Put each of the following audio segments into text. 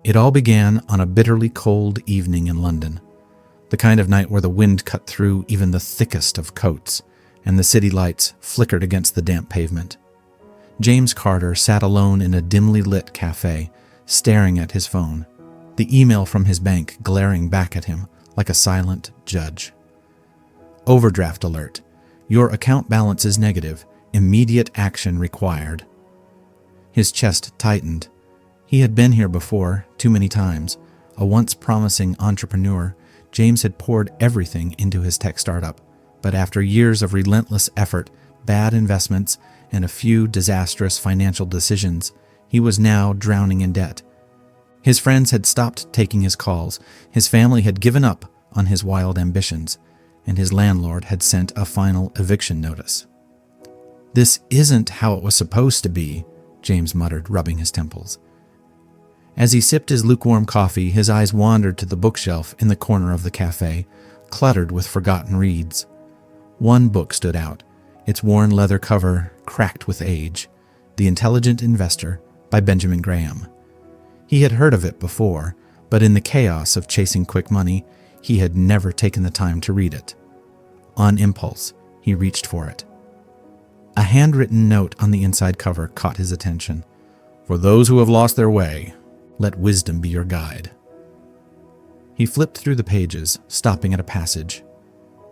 It all began on a bitterly cold evening in London, the kind of night where the wind cut through even the thickest of coats, and the city lights flickered against the damp pavement. James Carter sat alone in a dimly lit cafe, staring at his phone, the email from his bank glaring back at him like a silent judge. Overdraft alert. Your account balance is negative. Immediate action required. His chest tightened. He had been here before, too many times. A once promising entrepreneur, James had poured everything into his tech startup, but after years of relentless effort, bad investments, and a few disastrous financial decisions, he was now drowning in debt. His friends had stopped taking his calls, his family had given up on his wild ambitions, and his landlord had sent a final eviction notice. "This isn't how it was supposed to be," James muttered, rubbing his temples. As he sipped his lukewarm coffee, his eyes wandered to the bookshelf in the corner of the cafe, cluttered with forgotten reads. One book stood out, its worn leather cover cracked with age, The Intelligent Investor by Benjamin Graham. He had heard of it before, but in the chaos of chasing quick money, he had never taken the time to read it. On impulse, he reached for it. A handwritten note on the inside cover caught his attention. "For those who have lost their way, let wisdom be your guide." He flipped through the pages, stopping at a passage.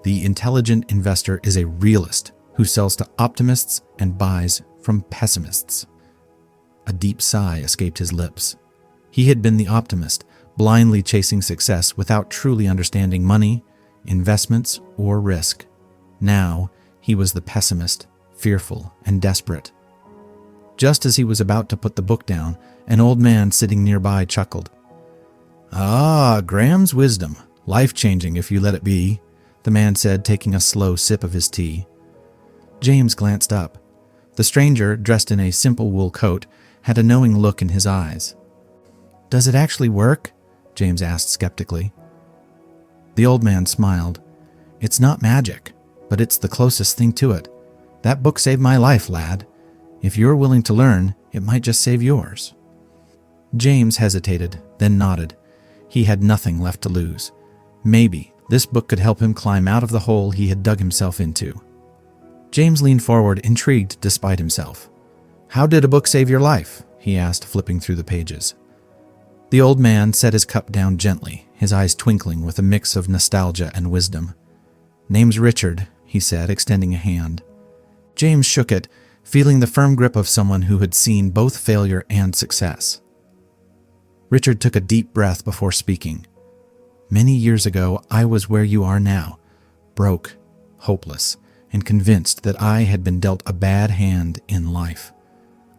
The intelligent investor is a realist who sells to optimists and buys from pessimists. A deep sigh escaped his lips. He had been the optimist, blindly chasing success without truly understanding money, investments, or risk. Now, he was the pessimist, fearful and desperate. Just as he was about to put the book down, an old man sitting nearby chuckled. "Ah, Graham's wisdom, life-changing if you let it be," the man said, taking a slow sip of his tea. James glanced up. The stranger, dressed in a simple wool coat, had a knowing look in his eyes. "Does it actually work?" James asked skeptically. The old man smiled. "It's not magic, but it's the closest thing to it. That book saved my life, lad. If you're willing to learn, it might just save yours." James hesitated, then nodded. He had nothing left to lose. Maybe this book could help him climb out of the hole he had dug himself into. James leaned forward, intrigued despite himself. "How did a book save your life?" he asked, flipping through the pages. The old man set his cup down gently, his eyes twinkling with a mix of nostalgia and wisdom. "Name's Richard," he said, extending a hand. James shook it, feeling the firm grip of someone who had seen both failure and success. Richard took a deep breath before speaking. "Many years ago, I was where you are now, broke, hopeless, and convinced that I had been dealt a bad hand in life.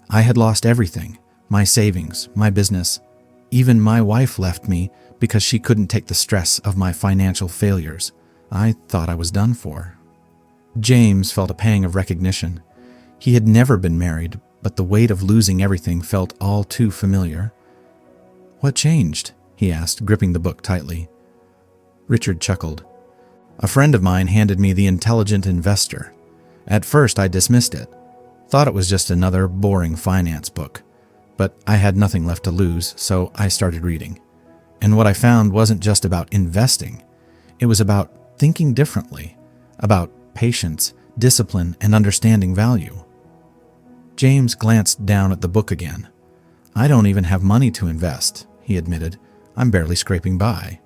I had lost everything, my savings, my business. Even my wife left me because she couldn't take the stress of my financial failures. I thought I was done for." James felt a pang of recognition. He had never been married, but the weight of losing everything felt all too familiar. "What changed?" he asked, gripping the book tightly. Richard chuckled. "A friend of mine handed me The Intelligent Investor. At first I dismissed it, thought it was just another boring finance book. But I had nothing left to lose, so I started reading. And what I found wasn't just about investing. It was about thinking differently, about patience, discipline, and understanding value." James glanced down at the book again. "I don't even have money to invest," he admitted. "I'm barely scraping by."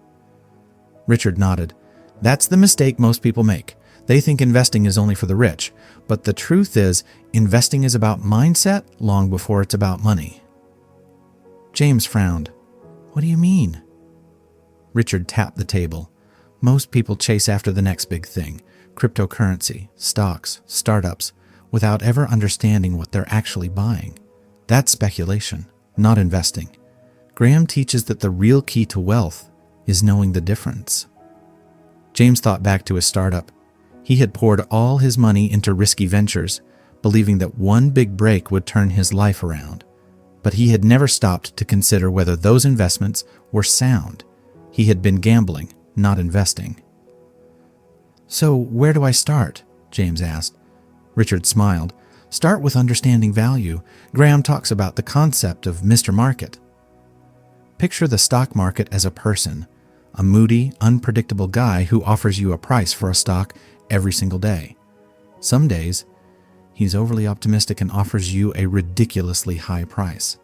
Richard nodded. "That's the mistake most people make. They think investing is only for the rich, but the truth is, investing is about mindset long before it's about money." James frowned. "What do you mean?" Richard tapped the table. "Most people chase after the next big thing, cryptocurrency, stocks, startups, without ever understanding what they're actually buying. That's speculation, not investing. Graham teaches that the real key to wealth is knowing the difference." James thought back to his startup. He had poured all his money into risky ventures, believing that one big break would turn his life around. But he had never stopped to consider whether those investments were sound. He had been gambling, not investing. "So where do I start?" James asked. Richard smiled. "Start with understanding value. Graham talks about the concept of Mr. Market." Picture the stock market as a person, a moody, unpredictable guy who offers you a price for a stock every single day. Some days, he's overly optimistic and offers you a ridiculously high price.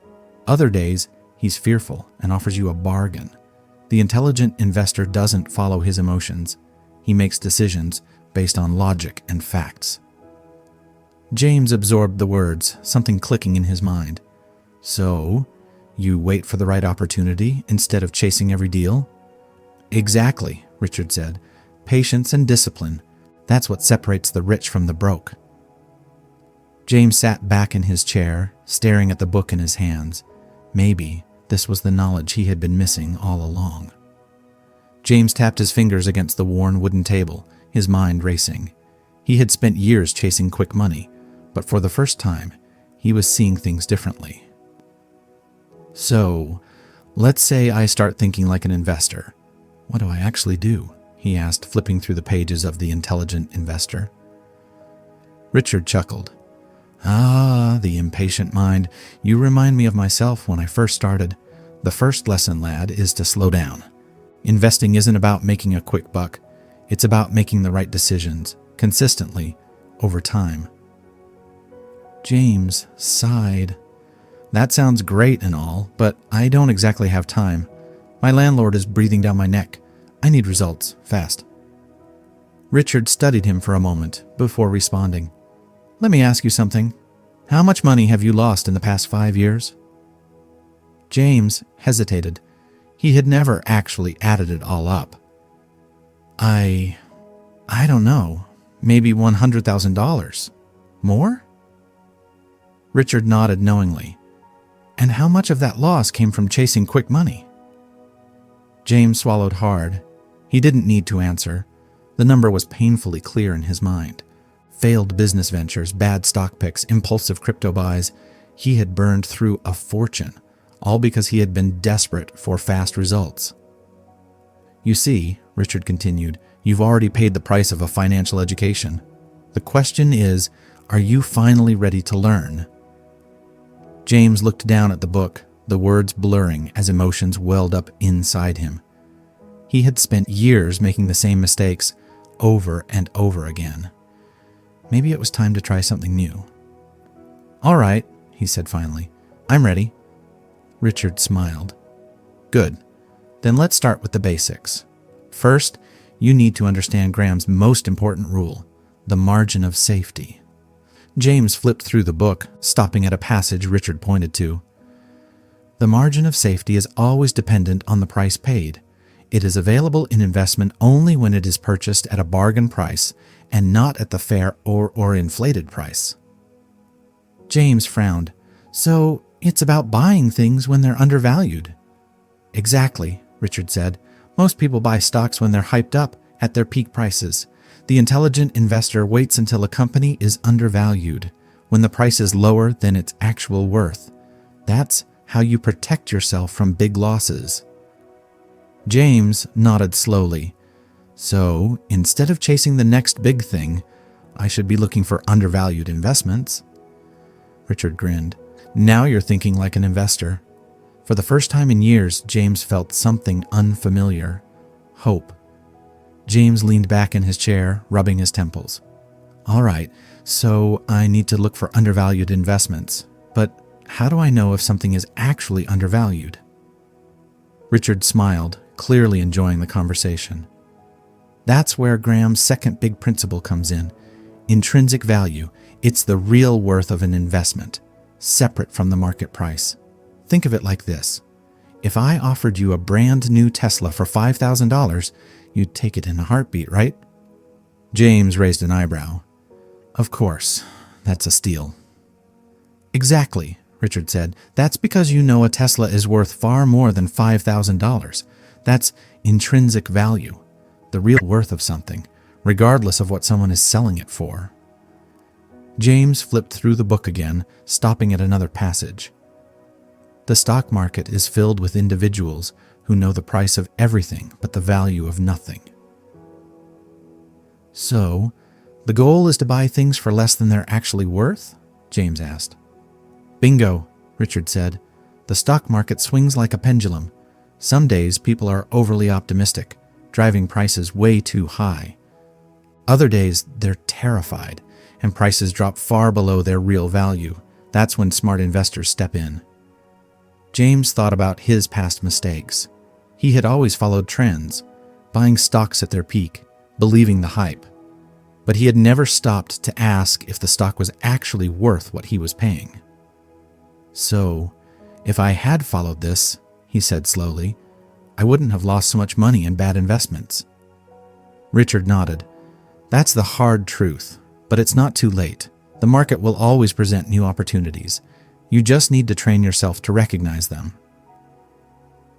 Other days, he's fearful and offers you a bargain. The intelligent investor doesn't follow his emotions. He makes decisions based on logic and facts. James absorbed the words, something clicking in his mind. So, you wait for the right opportunity instead of chasing every deal? Exactly, Richard said. Patience and discipline. That's what separates the rich from the broke. James sat back in his chair, staring at the book in his hands. Maybe this was the knowledge he had been missing all along. James tapped his fingers against the worn wooden table, his mind racing. He had spent years chasing quick money, but for the first time, he was seeing things differently. So, let's say I start thinking like an investor. What do I actually do? He asked, flipping through the pages of The Intelligent Investor. Richard chuckled. Ah, the impatient mind. You remind me of myself when I first started. The first lesson, lad, is to slow down. Investing isn't about making a quick buck. It's about making the right decisions, consistently, over time. James sighed. That sounds great and all, but I don't exactly have time. My landlord is breathing down my neck. I need results, fast. Richard studied him for a moment before responding. Let me ask you something. How much money have you lost in the past 5 years? James hesitated. He had never actually added it all up. I don't know. Maybe $100,000. More? Richard nodded knowingly. And how much of that loss came from chasing quick money? James swallowed hard. He didn't need to answer. The number was painfully clear in his mind. Failed business ventures, bad stock picks, impulsive crypto buys. He had burned through a fortune, all because he had been desperate for fast results. You see, Richard continued, you've already paid the price of a financial education. The question is, are you finally ready to learn? James looked down at the book, the words blurring as emotions welled up inside him. He had spent years making the same mistakes over and over again. Maybe it was time to try something new. All right, he said finally. I'm ready. Richard smiled. Good. Then let's start with the basics. First, you need to understand Graham's most important rule, the margin of safety. James flipped through the book, stopping at a passage Richard pointed to. The margin of safety is always dependent on the price paid. It is available in investment only when it is purchased at a bargain price and not at the fair or inflated price. James frowned. So it's about buying things when they're undervalued. Exactly, Richard said. Most people buy stocks when they're hyped up at their peak prices. The intelligent investor waits until a company is undervalued, when the price is lower than its actual worth. That's how you protect yourself from big losses. James nodded slowly. So, instead of chasing the next big thing, I should be looking for undervalued investments. Richard grinned. Now you're thinking like an investor. For the first time in years, James felt something unfamiliar. Hope. James leaned back in his chair, rubbing his temples. All right, so I need to look for undervalued investments. But how do I know if something is actually undervalued? Richard smiled, clearly enjoying the conversation. That's where Graham's second big principle comes in. Intrinsic value. It's the real worth of an investment, separate from the market price. Think of it like this. If I offered you a brand new Tesla for $5,000, you'd take it in a heartbeat, right? James raised an eyebrow. Of course, that's a steal. Exactly, Richard said. That's because you know a Tesla is worth far more than $5,000. That's intrinsic value, the real worth of something, regardless of what someone is selling it for. James flipped through the book again, stopping at another passage. The stock market is filled with individuals who know the price of everything but the value of nothing. So, the goal is to buy things for less than they're actually worth? James asked. Bingo, Richard said. The stock market swings like a pendulum. Some days people are overly optimistic, driving prices way too high. Other days they're terrified, and prices drop far below their real value. That's when smart investors step in. James thought about his past mistakes. He had always followed trends, buying stocks at their peak, believing the hype. But he had never stopped to ask if the stock was actually worth what he was paying. So, if I had followed this, he said slowly, I wouldn't have lost so much money in bad investments. Richard nodded. That's the hard truth, but it's not too late. The market will always present new opportunities. You just need to train yourself to recognize them.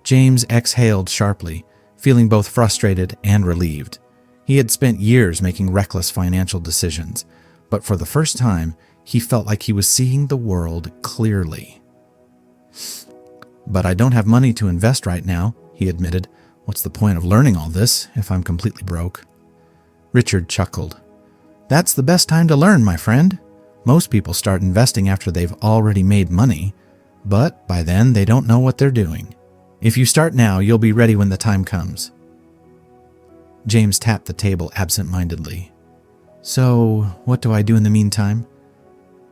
James exhaled sharply, feeling both frustrated and relieved. He had spent years making reckless financial decisions, but for the first time, he felt like he was seeing the world clearly. But I don't have money to invest right now, he admitted. What's the point of learning all this if I'm completely broke? Richard chuckled. That's the best time to learn, my friend. Most people start investing after they've already made money, but by then they don't know what they're doing. If you start now, you'll be ready when the time comes. James tapped the table absent-mindedly. So, what do I do in the meantime?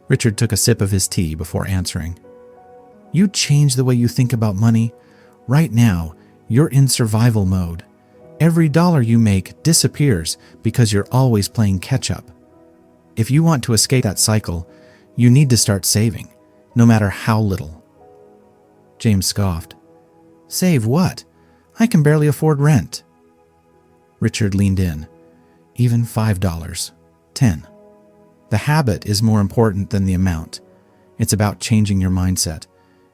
Richard took a sip of his tea before answering. You change the way you think about money. Right now, you're in survival mode. Every dollar you make disappears because you're always playing catch-up. If you want to escape that cycle, you need to start saving, no matter how little. James scoffed. Save what? I can barely afford rent. Richard leaned in. Even $5. 10. The habit is more important than the amount. It's about changing your mindset.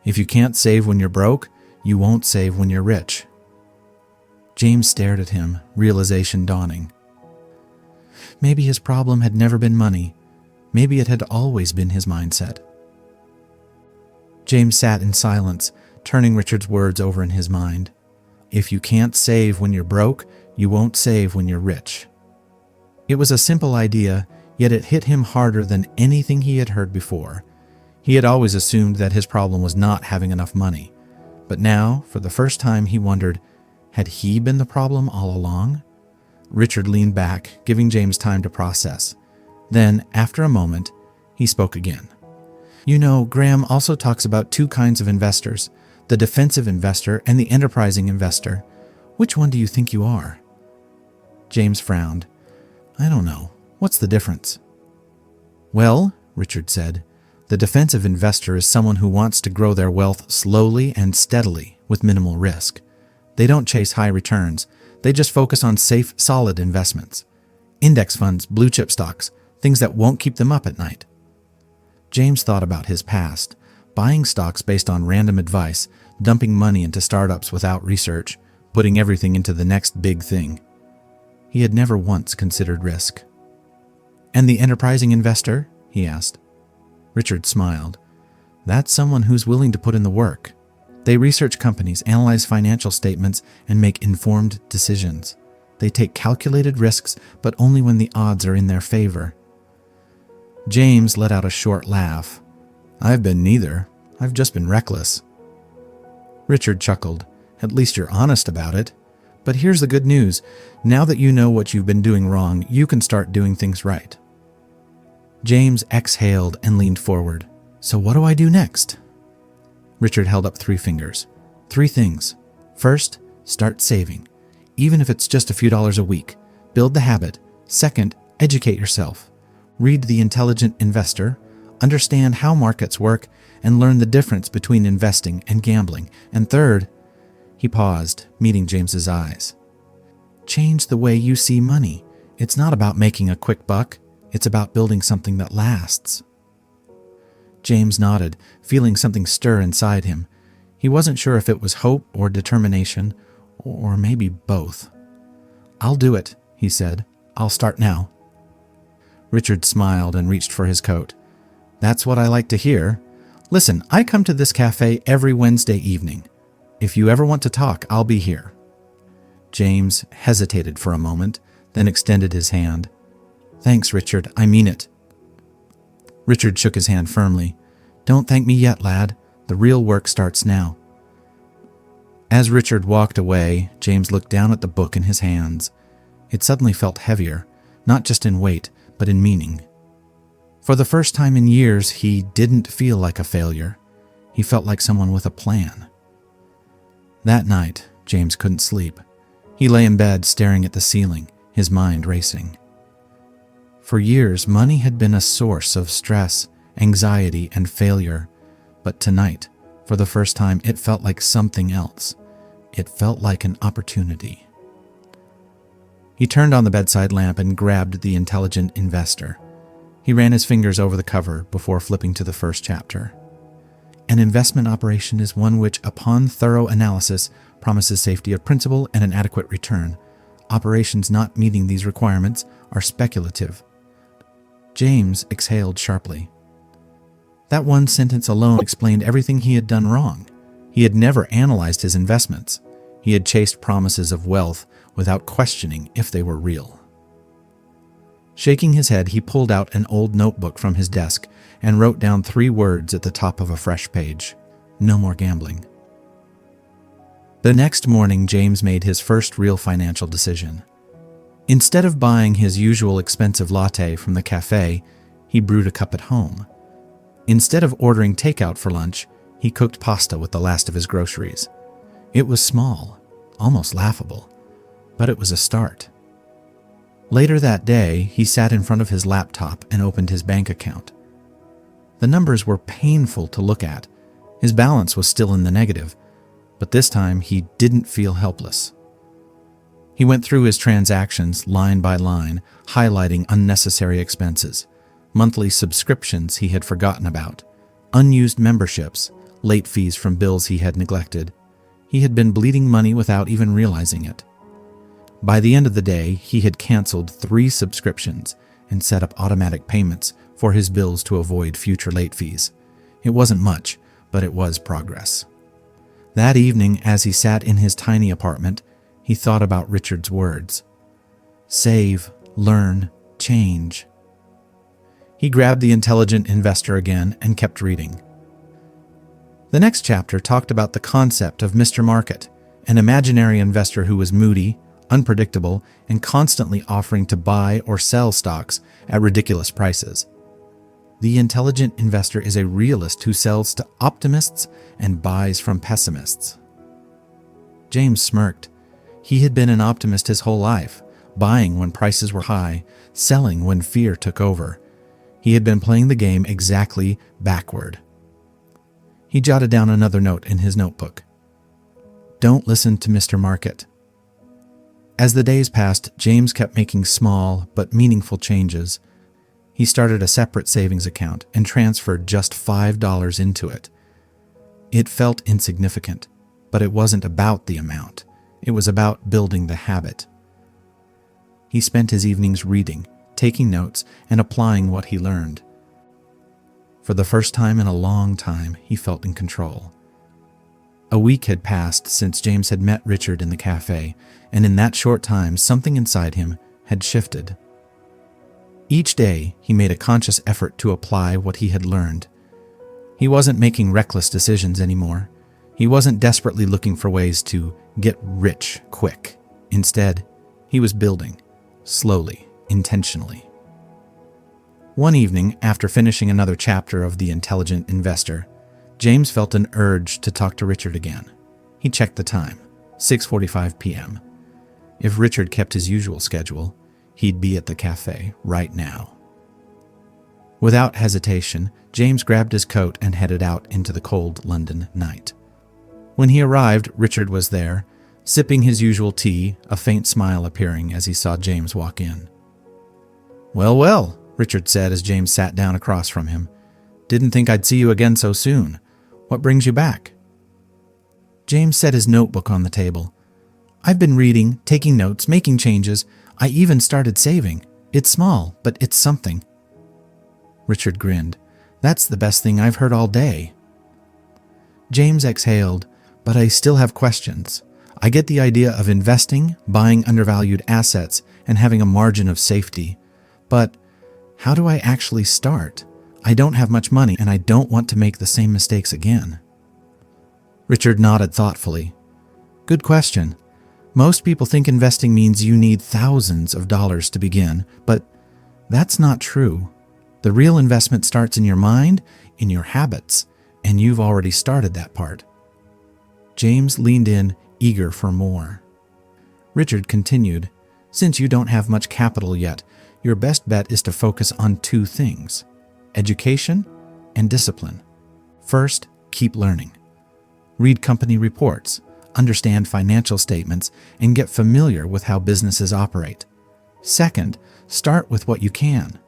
If you can't save when you're broke, you won't save when you're rich. James stared at him, realization dawning. Maybe his problem had never been money. Maybe it had always been his mindset. James sat in silence, turning Richard's words over in his mind. If you can't save when you're broke, you won't save when you're rich. It was a simple idea, yet it hit him harder than anything he had heard before. He had always assumed that his problem was not having enough money. But now, for the first time, he wondered, had he been the problem all along? Richard leaned back, giving James time to process. Then, after a moment, he spoke again. You know, Graham also talks about two kinds of investors, the defensive investor and the enterprising investor. Which one do you think you are? James frowned. I don't know. What's the difference? Well, Richard said, the defensive investor is someone who wants to grow their wealth slowly and steadily with minimal risk. They don't chase high returns. They just focus on safe, solid investments. Index funds, blue chip stocks, things that won't keep them up at night. James thought about his past, buying stocks based on random advice, dumping money into startups without research, putting everything into the next big thing. He had never once considered risk. And the enterprising investor? He asked. Richard smiled. That's someone who's willing to put in the work. They research companies, analyze financial statements, and make informed decisions. They take calculated risks, but only when the odds are in their favor. James let out a short laugh. I've been neither. I've just been reckless. Richard chuckled. At least you're honest about it. But here's the good news. Now that you know what you've been doing wrong, you can start doing things right. James exhaled and leaned forward. So what do I do next? Richard held up 3 fingers. 3 things. First, start saving. Even if it's just a few dollars a week. Build the habit. Second, educate yourself. Read The Intelligent Investor, understand how markets work, and learn the difference between investing and gambling. And third, he paused, meeting James's eyes. Change the way you see money. It's not about making a quick buck. It's about building something that lasts. James nodded, feeling something stir inside him. He wasn't sure if it was hope or determination, or maybe both. I'll do it, he said. I'll start now. Richard smiled and reached for his coat. That's what I like to hear. Listen, I come to this cafe every Wednesday evening. If you ever want to talk, I'll be here. James hesitated for a moment, then extended his hand. Thanks, Richard. I mean it. Richard shook his hand firmly. Don't thank me yet, lad. The real work starts now. As Richard walked away, James looked down at the book in his hands. It suddenly felt heavier, not just in weight, but in meaning. For the first time in years, he didn't feel like a failure. He felt like someone with a plan. That night, James couldn't sleep. He lay in bed staring at the ceiling, his mind racing. For years, money had been a source of stress, anxiety, and failure. But tonight, for the first time, it felt like something else. It felt like an opportunity. He turned on the bedside lamp and grabbed The Intelligent Investor. He ran his fingers over the cover before flipping to the first chapter. An investment operation is one which, upon thorough analysis, promises safety of principal and an adequate return. Operations not meeting these requirements are speculative. James exhaled sharply. That one sentence alone explained everything he had done wrong. He had never analyzed his investments. He had chased promises of wealth without questioning if they were real. Shaking his head, he pulled out an old notebook from his desk and wrote down 3 words at the top of a fresh page. No more gambling. The next morning, James made his first real financial decision. Instead of buying his usual expensive latte from the cafe, he brewed a cup at home. Instead of ordering takeout for lunch, he cooked pasta with the last of his groceries. It was small, almost laughable, but it was a start. Later that day, he sat in front of his laptop and opened his bank account. The numbers were painful to look at. His balance was still in the negative, but this time he didn't feel helpless. He went through his transactions line by line, highlighting unnecessary expenses, monthly subscriptions he had forgotten about, unused memberships, late fees from bills he had neglected. He had been bleeding money without even realizing it. By the end of the day, he had canceled 3 subscriptions and set up automatic payments for his bills to avoid future late fees. It wasn't much, but it was progress. That evening, as he sat in his tiny apartment, he thought about Richard's words. Save, learn, change. He grabbed The Intelligent Investor again and kept reading. The next chapter talked about the concept of Mr. Market, an imaginary investor who was moody, unpredictable, and constantly offering to buy or sell stocks at ridiculous prices. The intelligent investor is a realist who sells to optimists and buys from pessimists. James smirked. He had been an optimist his whole life, buying when prices were high, selling when fear took over. He had been playing the game exactly backward. He jotted down another note in his notebook. Don't listen to Mr. Market. As the days passed, James kept making small but meaningful changes. He started a separate savings account and transferred just $5 into it. It felt insignificant, but it wasn't about the amount. It was about building the habit. He spent his evenings reading, taking notes, and applying what he learned. For the first time in a long time, he felt in control. A week had passed since James had met Richard in the cafe, and in that short time, something inside him had shifted. Each day, he made a conscious effort to apply what he had learned. He wasn't making reckless decisions anymore. He wasn't desperately looking for ways to get rich quick. Instead, he was building, slowly, intentionally. One evening, after finishing another chapter of The Intelligent Investor, James felt an urge to talk to Richard again. He checked the time, 6:45 p.m. If Richard kept his usual schedule, he'd be at the cafe right now. Without hesitation, James grabbed his coat and headed out into the cold London night. When he arrived, Richard was there, sipping his usual tea, a faint smile appearing as he saw James walk in. "Well, well," Richard said as James sat down across from him. "Didn't think I'd see you again so soon. What brings you back?" James set his notebook on the table. "I've been reading, taking notes, making changes. I even started saving. It's small, but it's something." Richard grinned. "That's the best thing I've heard all day." James exhaled. "But I still have questions. I get the idea of investing, buying undervalued assets, and having a margin of safety. But how do I actually start? I don't have much money, and I don't want to make the same mistakes again." Richard nodded thoughtfully. Good question. Most people think investing means you need thousands of dollars to begin, but that's not true. The real investment starts in your mind, in your habits, and you've already started that part. James leaned in, eager for more. Richard continued, since you don't have much capital yet, your best bet is to focus on two things: education and discipline. First, keep learning. Read company reports, understand financial statements, and get familiar with how businesses operate. Second, start with what you can.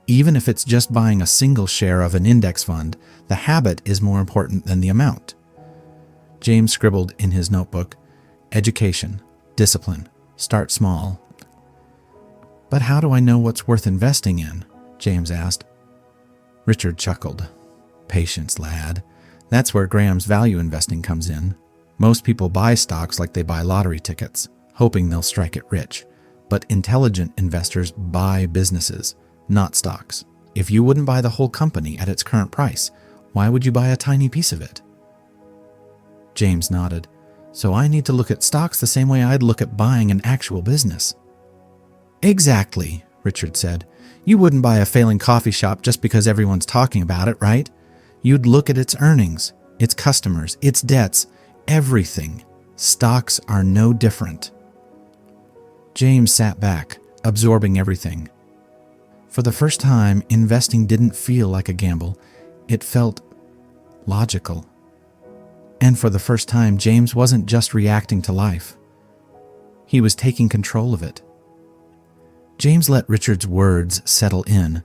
Even if it's just buying a single share of an index fund, the habit is more important than the amount. James scribbled in his notebook, education, discipline, start small. But how do I know what's worth investing in? James asked. Richard chuckled. Patience, lad. That's where Graham's value investing comes in. Most people buy stocks like they buy lottery tickets, hoping they'll strike it rich. But intelligent investors buy businesses, not stocks. If you wouldn't buy the whole company at its current price, why would you buy a tiny piece of it? James nodded. So I need to look at stocks the same way I'd look at buying an actual business. Exactly, Richard said. You wouldn't buy a failing coffee shop just because everyone's talking about it, right? You'd look at its earnings, its customers, its debts, everything. Stocks are no different. James sat back, absorbing everything. For the first time, investing didn't feel like a gamble. It felt logical. And for the first time, James wasn't just reacting to life. He was taking control of it. James let Richard's words settle in.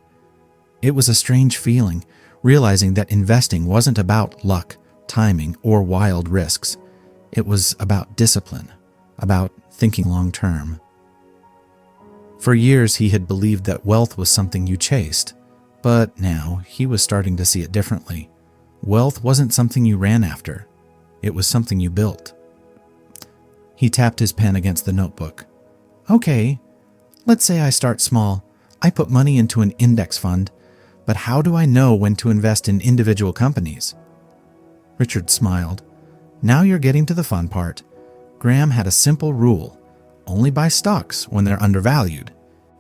It was a strange feeling, realizing that investing wasn't about luck, timing, or wild risks. It was about discipline, about thinking long term. For years, he had believed that wealth was something you chased, but now he was starting to see it differently. Wealth wasn't something you ran after. It was something you built. He tapped his pen against the notebook. Okay, let's say I start small. I put money into an index fund, but how do I know when to invest in individual companies? Richard smiled. Now you're getting to the fun part. Graham had a simple rule. Only buy stocks when they're undervalued.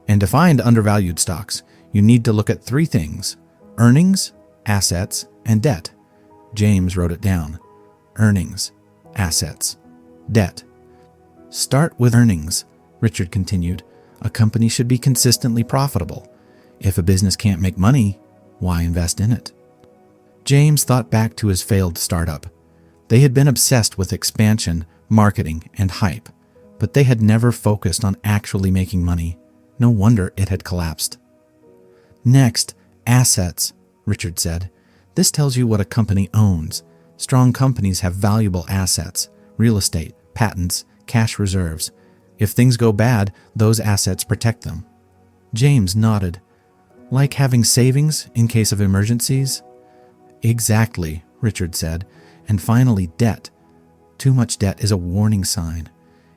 And to find undervalued stocks, you need to look at three things: earnings, assets, and debt. James wrote it down. Earnings, assets, debt. Start with earnings, Richard continued. A company should be consistently profitable. If a business can't make money, why invest in it? James thought back to his failed startup. They had been obsessed with expansion, marketing, and hype, but they had never focused on actually making money. No wonder it had collapsed. Next, assets, Richard said. This tells you what a company owns. Strong companies have valuable assets, real estate, patents, cash reserves. If things go bad, those assets protect them. James nodded. Like having savings in case of emergencies? Exactly, Richard said. And finally, debt. Too much debt is a warning sign.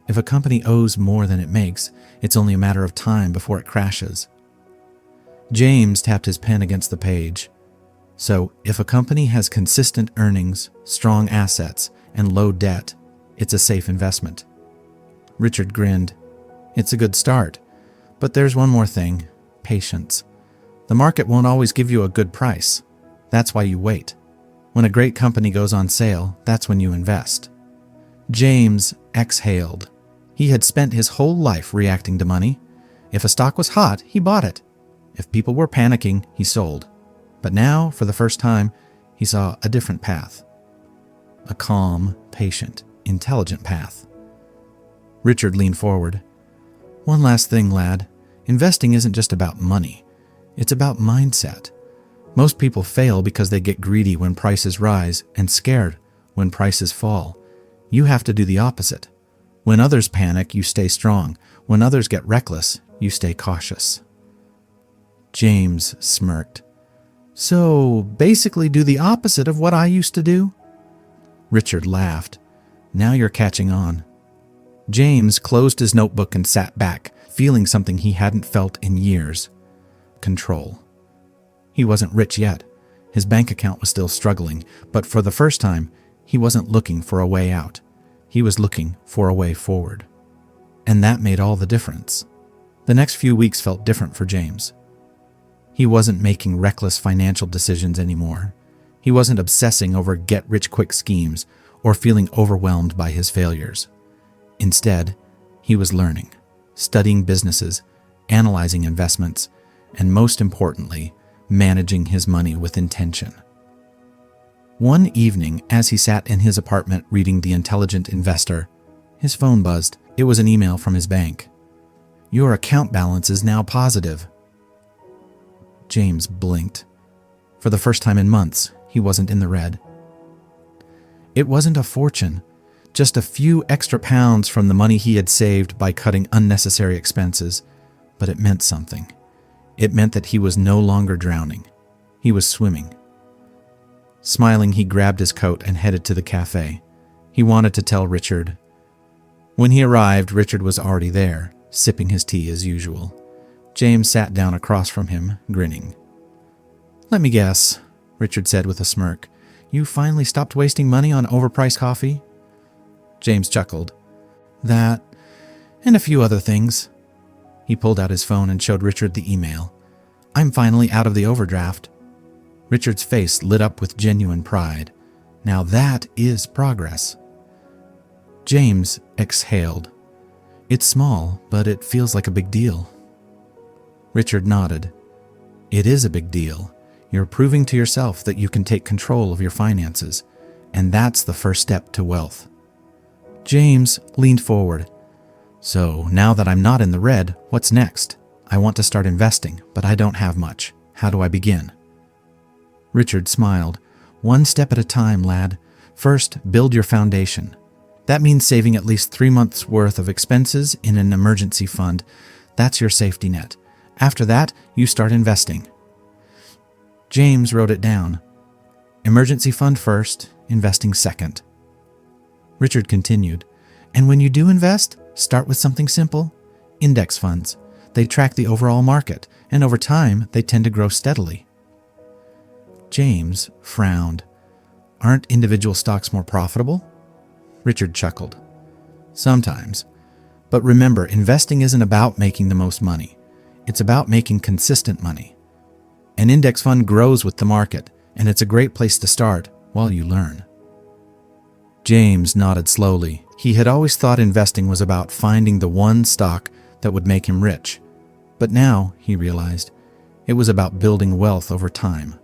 If a company owes more than it makes, it's only a matter of time before it crashes. James tapped his pen against the page. So, if a company has consistent earnings, strong assets, and low debt, it's a safe investment. Richard grinned. It's a good start. But there's one more thing: patience. The market won't always give you a good price. That's why you wait. When a great company goes on sale, that's when you invest. James exhaled. He had spent his whole life reacting to money. If a stock was hot, he bought it. If people were panicking, he sold. But now, for the first time, he saw a different path. A calm, patient, intelligent path. Richard leaned forward. One last thing, lad. Investing isn't just about money. It's about mindset. Most people fail because they get greedy when prices rise and scared when prices fall. You have to do the opposite. When others panic, you stay strong. When others get reckless, you stay cautious. James smirked. So, basically do the opposite of what I used to do? Richard laughed. Now you're catching on. James closed his notebook and sat back, feeling something he hadn't felt in years. Control. He wasn't rich yet. His bank account was still struggling, but for the first time, he wasn't looking for a way out. He was looking for a way forward. And that made all the difference. The next few weeks felt different for James. He wasn't making reckless financial decisions anymore. He wasn't obsessing over get-rich-quick schemes or feeling overwhelmed by his failures. Instead, he was learning, studying businesses, analyzing investments, and most importantly, managing his money with intention. One evening, as he sat in his apartment reading The Intelligent Investor, his phone buzzed. It was an email from his bank. "Your account balance is now positive." James blinked. For the first time in months, he wasn't in the red. It wasn't a fortune, just a few extra pounds from the money he had saved by cutting unnecessary expenses, but it meant something. It meant that he was no longer drowning. He was swimming. Smiling, he grabbed his coat and headed to the cafe. He wanted to tell Richard. When he arrived, Richard was already there, sipping his tea as usual. James sat down across from him, grinning. "Let me guess," Richard said with a smirk. "You finally stopped wasting money on overpriced coffee?" James chuckled. "That, and a few other things." He pulled out his phone and showed Richard the email. "I'm finally out of the overdraft." Richard's face lit up with genuine pride. Now that is progress. James exhaled. "It's small, but it feels like a big deal." Richard nodded. "It is a big deal. You're proving to yourself that you can take control of your finances, and that's the first step to wealth." James leaned forward. "So, now that I'm not in the red, what's next? I want to start investing, but I don't have much. How do I begin?" Richard smiled. "One step at a time, lad. First, build your foundation. That means saving at least 3 months' worth of expenses in an emergency fund. That's your safety net. After that, you start investing." James wrote it down. Emergency fund first, investing second. Richard continued. "And when you do invest, start with something simple. Index funds. They track the overall market, and over time, they tend to grow steadily." James frowned. "Aren't individual stocks more profitable?" Richard chuckled. "Sometimes. But remember, investing isn't about making the most money. It's about making consistent money. An index fund grows with the market, and it's a great place to start while you learn." James nodded slowly. He had always thought investing was about finding the one stock that would make him rich. But now, he realized, it was about building wealth over time.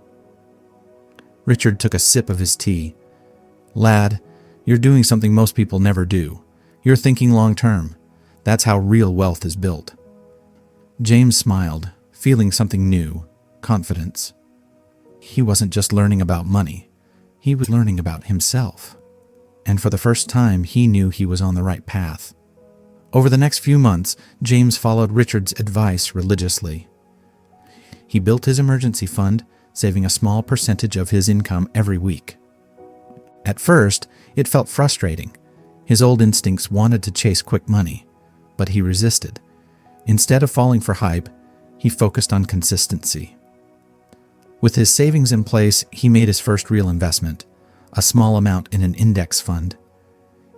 Richard took a sip of his tea. "Lad, you're doing something most people never do. You're thinking long term. That's how real wealth is built." James smiled, feeling something new, confidence. He wasn't just learning about money. He was learning about himself. And for the first time, he knew he was on the right path. Over the next few months, James followed Richard's advice religiously. He built his emergency fund, saving a small percentage of his income every week. At first, it felt frustrating. His old instincts wanted to chase quick money, but he resisted. Instead of falling for hype, he focused on consistency. With his savings in place, he made his first real investment, a small amount in an index fund.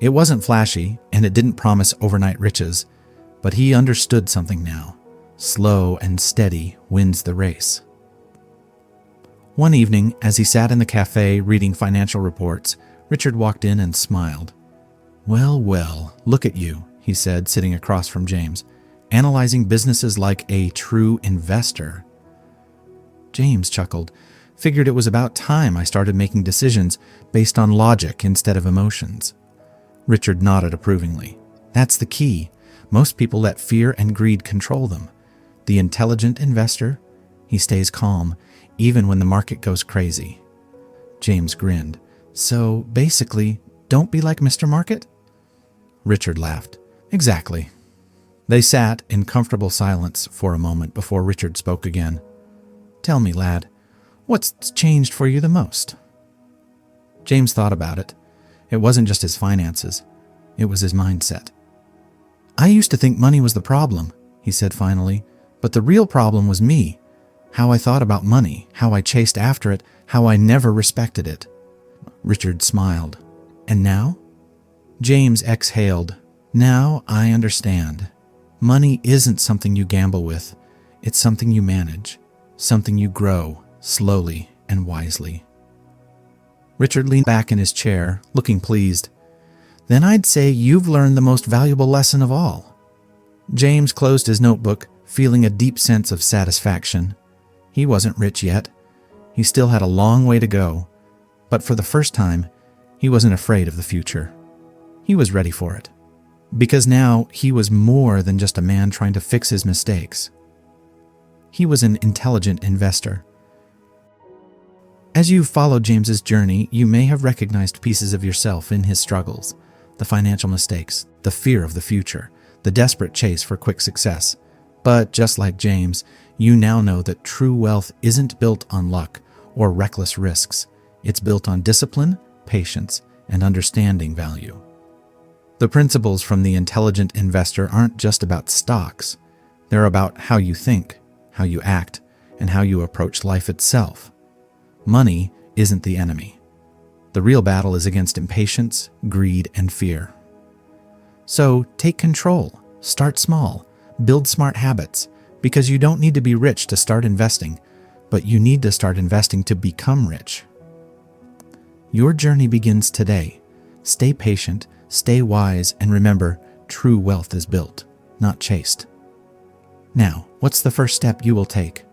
It wasn't flashy, and it didn't promise overnight riches, but he understood something now. Slow and steady wins the race. One evening, as he sat in the cafe reading financial reports, Richard walked in and smiled. "Well, well, look at you," he said, sitting across from James, "analyzing businesses like a true investor." James chuckled, figured it was about time I started making decisions based on logic instead of emotions. Richard nodded approvingly. "That's the key. Most people let fear and greed control them. The intelligent investor, he stays calm, even when the market goes crazy." James grinned. "So, basically, don't be like Mr. Market?" Richard laughed. "Exactly." They sat in comfortable silence for a moment before Richard spoke again. "Tell me, lad, what's changed for you the most?" James thought about it. It wasn't just his finances. It was his mindset. "I used to think money was the problem," he said finally, "but the real problem was me. How I thought about money, how I chased after it, how I never respected it." Richard smiled. "And now?" James exhaled. Now I understand. Money isn't something you gamble with. It's something you manage, something you grow slowly and wisely. Richard leaned back in his chair, looking pleased. Then I'd say you've learned the most valuable lesson of all. James closed his notebook, feeling a deep sense of satisfaction. He wasn't rich yet. He still had a long way to go. But for the first time, he wasn't afraid of the future. He was ready for it. Because now he was more than just a man trying to fix his mistakes. He was an intelligent investor. As you followed James's journey, you may have recognized pieces of yourself in his struggles, the financial mistakes, the fear of the future, the desperate chase for quick success. But just like James, you now know that true wealth isn't built on luck or reckless risks. It's built on discipline, patience, and understanding value. The principles from the intelligent investor aren't just about stocks. They're about how you think, how you act, and how you approach life itself. Money isn't the enemy. The real battle is against impatience, greed, and fear. So take control, start small, build smart habits, because you don't need to be rich to start investing, but you need to start investing to become rich. Your journey begins today. Stay patient, stay wise, and remember, true wealth is built, not chased. Now, what's the first step you will take?